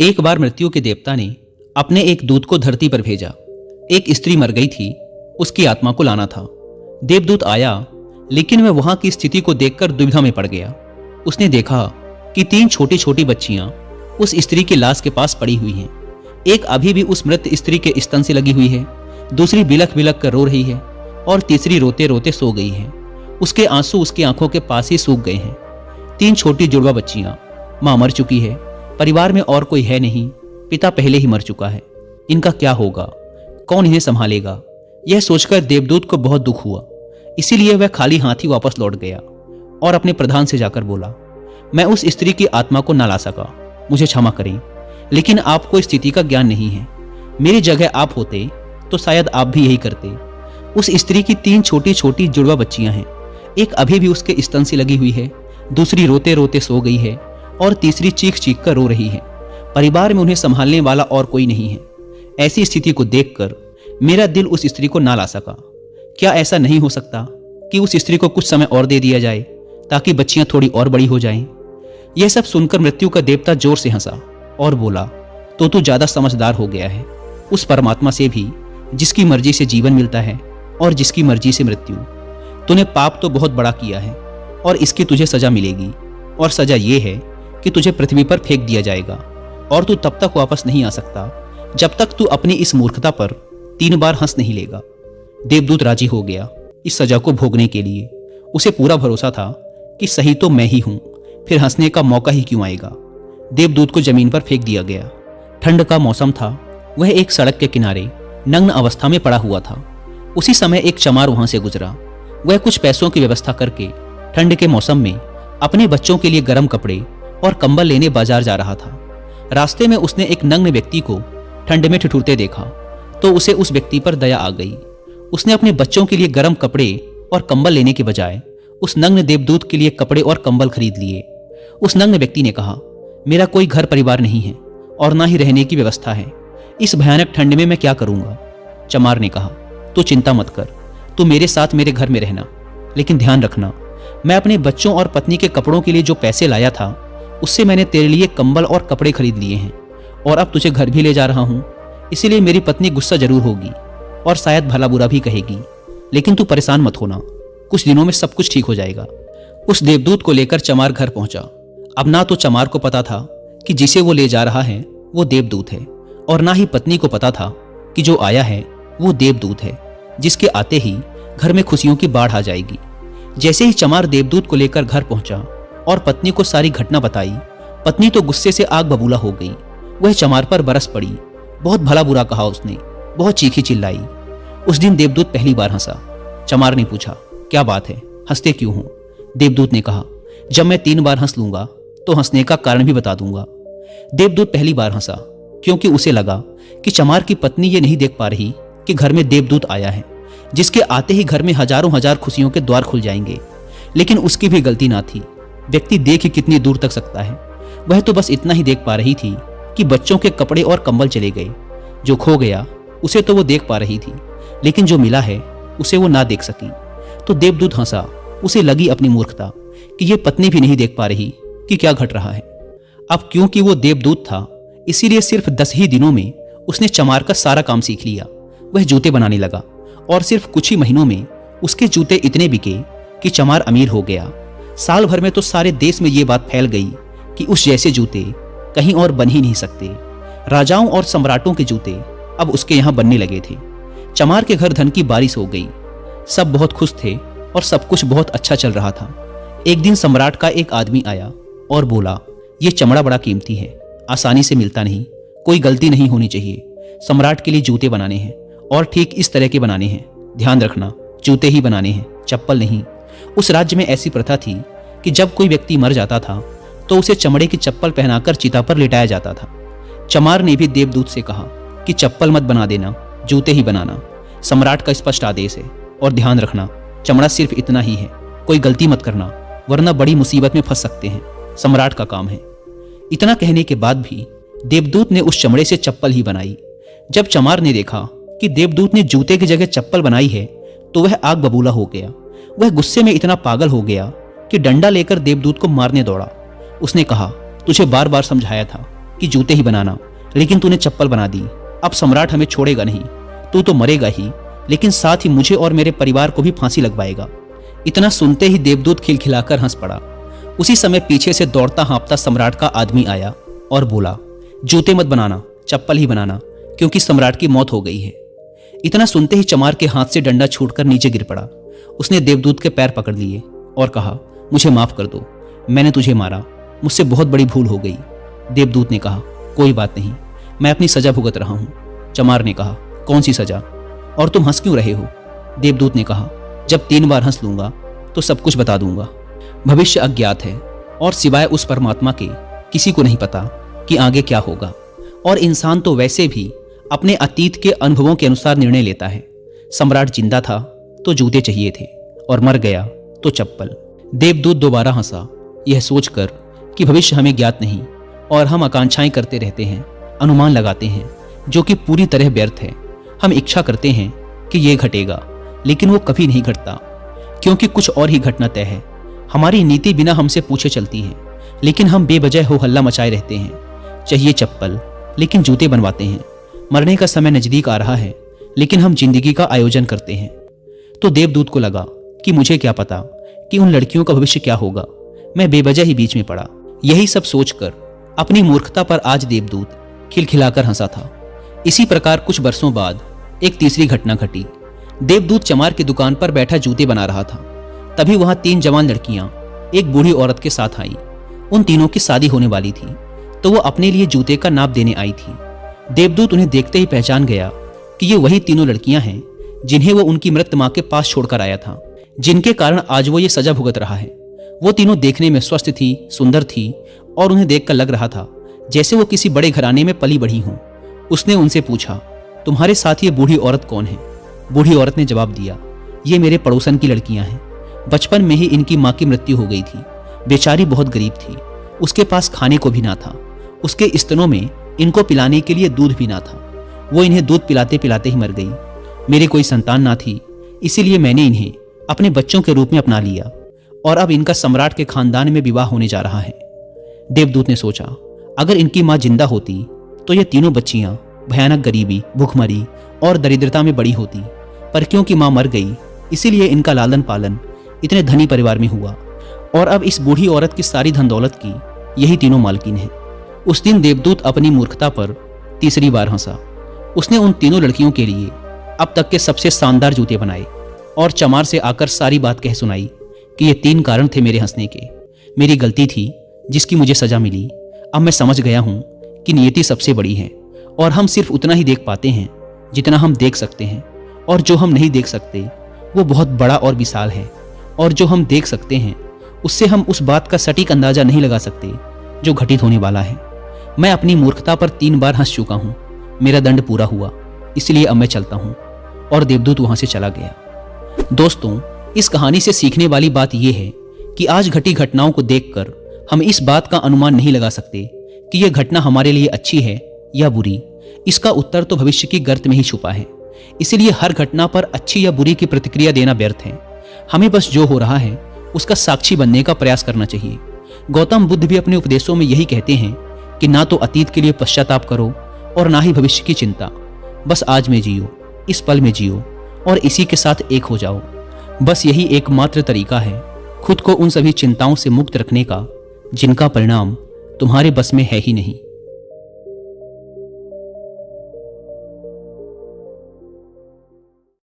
एक बार मृत्यु के देवता ने अपने एक दूत को धरती पर भेजा। एक स्त्री मर गई थी, उसकी आत्मा को लाना था। देवदूत आया, लेकिन वह वहां की स्थिति को देखकर दुविधा में पड़ गया। उसने देखा कि 3 छोटी छोटी बच्चियां उस स्त्री की लाश के पास पड़ी हुई हैं। एक अभी भी उस मृत स्त्री के स्तन से लगी हुई है, दूसरी बिलख बिलख कर रो रही है और तीसरी रोते रोते सो गई है। उसके आंसू उसकी आंखों के पास ही सूख गए हैं। 3 छोटी जुड़वा बच्चियां, मां मर चुकी है, परिवार में और कोई है नहीं, पिता पहले ही मर चुका है। इनका क्या होगा, कौन इन्हें संभालेगा? यह सोचकर देवदूत को बहुत दुख हुआ। इसीलिए वह खाली हाथ ही वापस लौट गया और अपने प्रधान से जाकर बोला, मैं उस स्त्री की आत्मा को ना ला सका, मुझे क्षमा करें, लेकिन आपको इस स्थिति का ज्ञान नहीं है। मेरी जगह आप होते तो शायद आप भी यही करते। उस स्त्री की 3 छोटी छोटी जुड़वा बच्चियां हैं, एक अभी भी उसके स्तन से लगी हुई है, दूसरी रोते रोते सो गई है और तीसरी चीख चीख कर रो रही है। परिवार में उन्हें संभालने वाला और कोई नहीं है। ऐसी स्थिति को देखकर मेरा दिल उस स्त्री को ना ला सका। क्या ऐसा नहीं हो सकता कि उस स्त्री को कुछ समय और दे दिया जाए ताकि बच्चियां थोड़ी और बड़ी हो जाएं? यह सब सुनकर मृत्यु का देवता जोर से हंसा और बोला, तो तू ज्यादा समझदार हो गया है। उस परमात्मा से भी जिसकी मर्जी से जीवन मिलता है और जिसकी मर्जी से मृत्यु। तूने पाप तो बहुत बड़ा किया है और इसकी तुझे सजा मिलेगी, और सजा यह है कि तुझे पृथ्वी पर फेंक दिया जाएगा और तू तब तक वापस नहीं आ सकता जब तक तू अपनी इस मूर्खता पर 3 बार हंस नहीं लेगा। देवदूत राजी हो गया इस सजा को भोगने के लिए। उसे पूरा भरोसा था कि सही तो मैं ही हूं, फिर हंसने का मौका ही क्यों आएगा। देवदूत को जमीन पर फेंक दिया गया। ठंड का मौसम था। वह एक सड़क के किनारे नग्न अवस्था में पड़ा हुआ था। उसी समय एक चमार वहां से गुजरा। वह कुछ पैसों की व्यवस्था करके ठंड के मौसम में अपने बच्चों के लिए गर्म कपड़े और कंबल लेने बाजार जा रहा था। रास्ते में उसने एक नग्न व्यक्ति को ठंड में ठिठुरते देखा तो उसे उस व्यक्ति पर दया आ गई। उसने अपने बच्चों के लिए गर्म कपड़े और कंबल लेने के बजाय उस नग्न देवदूत के लिए कपड़े और कंबल खरीद लिए। उस नग्न व्यक्ति ने कहा, मेरा कोई घर परिवार नहीं है और ना ही रहने की व्यवस्था है। इस भयानक ठंड में मैं क्या करूंगा? चमार ने कहा, तू चिंता मत कर, तू मेरे साथ मेरे घर में रहना, लेकिन ध्यान रखना, मैं अपने बच्चों और पत्नी के कपड़ों के लिए जो पैसे लाया था उससे मैंने तेरे लिए कंबल और कपड़े खरीद लिए हैं और अब तुझे घर भी ले जा रहा हूं। इसीलिए मेरी पत्नी गुस्सा जरूर होगी और शायद भला बुरा भी कहेगी, लेकिन तू परेशान मत होना, कुछ दिनों में सब कुछ ठीक हो जाएगा। उस देवदूत को लेकर चमार घर पहुंचा। अब ना तो चमार को पता था कि जिसे वो ले जा रहा है वो देवदूत है, और ना ही पत्नी को पता था कि जो आया है वो देवदूत है, जिसके आते ही घर में खुशियों की बाढ़ आ जाएगी। जैसे ही चमार देवदूत को लेकर घर पहुंचा और पत्नी को सारी घटना बताई, पत्नी तो गुस्से से आग बबूला हो गई। वह चमार पर बरस पड़ी। बहुत भला बुरा कहा उसने, बहुत चीखी चिल्लाई। उस दिन देवदूत पहली बार हंसा। चमार ने पूछा, क्या बात है, हंसते क्यों हो? देवदूत ने कहा, जब मैं 3 बार हंस लूंगा तो हंसने का कारण भी बता दूंगा। देवदूत पहली बार हंसा क्योंकि उसे लगा कि चमार की पत्नी ये नहीं देख पा रही कि घर में देवदूत आया है, जिसके आते ही घर में हजारों हजार खुशियों के द्वार खुल जाएंगे। लेकिन उसकी भी गलती ना थी। व्यक्ति देख ही कितनी दूर तक सकता है। वह तो बस इतना ही देख पा रही थी कि बच्चों के कपड़े और कंबल चले गए। जो खो गया उसे तो वो देख पा रही थी, लेकिन जो मिला है उसे वो ना देख सकी। तो देवदूत हंसा। उसे लगी अपनी मूर्खता कि ये पत्नी भी नहीं देख पा रही कि क्या घट रहा है। अब क्योंकि वो देवदूत था, इसीलिए सिर्फ 10 ही दिनों में उसने चमार का सारा काम सीख लिया। वह जूते बनाने लगा और सिर्फ कुछ ही महीनों में उसके जूते इतने बिके कि चमार अमीर हो गया। साल भर में तो सारे देश में ये बात फैल गई कि उस जैसे जूते कहीं और बन ही नहीं सकते। राजाओं और सम्राटों के जूते अब उसके यहां बनने लगे थे। चमार के घर धन की बारिश हो गई। सब बहुत खुश थे और सब कुछ बहुत अच्छा चल रहा था। एक दिन सम्राट का एक आदमी आया और बोला, ये चमड़ा बड़ा कीमती है, आसानी से मिलता नहीं, कोई गलती नहीं होनी चाहिए। सम्राट के लिए जूते बनाने हैं और ठीक इस तरह के बनाने हैं। ध्यान रखना, जूते ही बनाने हैं, चप्पल नहीं। उस राज्य में ऐसी प्रथा थी कि जब कोई व्यक्ति मर जाता था तो उसे चमड़े की चप्पल पहनाकर चिता पर लिटाया जाता था। चमार ने भी देवदूत से कहा कि चप्पल मत बना देना, जूते ही बनाना। सम्राट का स्पष्ट आदेश है, और ध्यान रखना, चमड़ा सिर्फ इतना ही है, कोई गलती मत करना, वरना बड़ी मुसीबत में फंस सकते हैं। सम्राट का काम है। इतना कहने के बाद भी देवदूत ने उस चमड़े से चप्पल ही बनाई। जब चमार ने देखा कि देवदूत ने जूते की जगह चप्पल बनाई है तो वह आग बबूला हो गया। वह गुस्से में इतना पागल हो गया कि डंडा लेकर देवदूत को मारने दौड़ा। उसने कहा, तुझे बार बार समझाया था कि जूते ही बनाना, लेकिन तूने चप्पल बना दी। अब सम्राट हमें छोड़ेगा नहीं, तू तो मरेगा ही, लेकिन साथ ही मुझे और मेरे परिवार को भी फांसी लगवाएगा। इतना सुनते ही देवदूत खिलखिलाकर हंस पड़ा। उसी समय पीछे से दौड़ता हाँफता सम्राट का आदमी आया और बोला, जूते मत बनाना, चप्पल ही बनाना, क्योंकि सम्राट की मौत हो गई है। इतना सुनते ही चमार के हाथ से डंडा छूटकर नीचे गिर पड़ा। उसने देवदूत के पैर पकड़ लिए और कहा, मुझे माफ कर दो, मैंने तुझे मारा, मुझसे बहुत बड़ी भूल हो गई। देवदूत ने कहा, कोई बात नहीं, मैं अपनी सजा भुगत रहा हूं। चमार ने कहा, कौन सी सजा, और तुम हंस क्यों रहे हो? देवदूत ने कहा, जब 3 बार हंस लूंगा तो सब कुछ बता दूंगा। भविष्य अज्ञात है और सिवाय उस परमात्मा के किसी को नहीं पता कि आगे क्या होगा, और इंसान तो वैसे भी अपने अतीत के अनुभवों के अनुसार निर्णय लेता है। सम्राट जिंदा था तो जूते चाहिए थे, और मर गया तो चप्पल। देवदूत दोबारा हंसा, यह सोचकर कि भविष्य हमें ज्ञात नहीं और हम आकांक्षाएं करते रहते हैं, अनुमान लगाते हैं, जो कि पूरी तरह व्यर्थ है। हम इच्छा करते हैं कि यह घटेगा, लेकिन वो कभी नहीं घटता, क्योंकि कुछ और ही घटना तय है। हमारी नीति बिना हमसे पूछे चलती है, लेकिन हम बेवजह हो हल्ला मचाए रहते हैं। चाहिए चप्पल, लेकिन जूते बनवाते हैं। मरने का समय नजदीक आ रहा है, लेकिन हम जिंदगी का आयोजन करते हैं। तो देवदूत को लगा कि मुझे क्या पता कि उन लड़कियों का भविष्य क्या होगा, मैं बेवजह ही बीच में पड़ा। यही सब सोचकर अपनी मूर्खता पर आज देवदूत खिलखिलाकर हंसा था। इसी प्रकार कुछ वर्षों बाद एक तीसरी घटना घटी। देवदूत चमार की दुकान पर बैठा जूते बना रहा था। तभी वहां 3 जवान लड़कियां एक बूढ़ी औरत के साथ आईं। उन तीनों की शादी होने वाली थी, तो वो अपने लिए जूते का नाप देने आई थी। देवदूत उन्हें देखते ही पहचान गया कि ये वही तीनों लड़कियां हैं जिन्हें वो उनकी मृत मां के पास छोड़कर आया था, जिनके कारण आज वो ये सजा भुगत रहा है। वो तीनों देखने में स्वस्थ थी, सुंदर थी, और उन्हें देखकर लग रहा था जैसे वो किसी बड़े घराने में पली बढ़ी हों। उसने उनसे पूछा, तुम्हारे साथ ये बूढ़ी औरत कौन है? बूढ़ी औरत ने जवाब दिया, ये मेरे पड़ोसन की लड़कियां हैं। बचपन में ही इनकी मां की मृत्यु हो गई थी। बेचारी बहुत गरीब थी, उसके पास खाने को भी ना था। उसके स्तनों में इनको पिलाने के लिए दूध भी ना था। वो इन्हें दूध पिलाते पिलाते ही मर गई। मेरे कोई संतान ना थी, इसीलिए मैंने इन्हें अपने बच्चों के रूप में अपना लिया, और अब इनका सम्राट के खानदान में विवाह होने जा रहा है। देवदूत ने सोचा, अगर इनकी मां जिंदा होती तो ये तीनों बच्चियां भयानक गरीबी, भूखमरी और दरिद्रता में बड़ी होती, पर क्योंकि मां मर गई, इसीलिए इनका लालन पालन इतने धनी परिवार में हुआ, और अब इस बूढ़ी औरत की सारी धन दौलत की यही तीनों मालकिन हैं। उस दिन देवदूत अपनी मूर्खता पर तीसरी बार हंसा। उसने उन तीनों लड़कियों के लिए अब तक के सबसे शानदार जूते बनाए और चमार से आकर सारी बात कह सुनाई कि ये 3 कारण थे मेरे हंसने के। मेरी गलती थी जिसकी मुझे सजा मिली। अब मैं समझ गया हूं कि नियति सबसे बड़ी है, और हम सिर्फ उतना ही देख पाते हैं जितना हम देख सकते हैं, और जो हम नहीं देख सकते वो बहुत बड़ा और विशाल है, और जो हम देख सकते हैं उससे हम उस बात का सटीक अंदाजा नहीं लगा सकते जो घटित होने वाला है। मैं अपनी मूर्खता पर 3 बार हंस चुका हूं। मेरा दंड पूरा हुआ, इसलिए अब मैं चलता हूं। और देवदूत वहां से चला गया। दोस्तों, इस कहानी से सीखने वाली बात यह है कि आज घटी घटनाओं को देखकर हम इस बात का अनुमान नहीं लगा सकते कि यह घटना हमारे लिए अच्छी है या बुरी। इसका उत्तर तो भविष्य की गर्त में ही छुपा है। इसलिए हर घटना पर अच्छी या बुरी की प्रतिक्रिया देना व्यर्थ है। हमें बस जो हो रहा है उसका साक्षी बनने का प्रयास करना चाहिए। गौतम बुद्ध भी अपने उपदेशों में यही कहते हैं कि ना तो अतीत के लिए पश्चाताप करो और ना ही भविष्य की चिंता। बस आज में जियो, इस पल में जियो, और इसी के साथ एक हो जाओ। बस यही एकमात्र तरीका है खुद को उन सभी चिंताओं से मुक्त रखने का जिनका परिणाम तुम्हारे बस में है ही नहीं।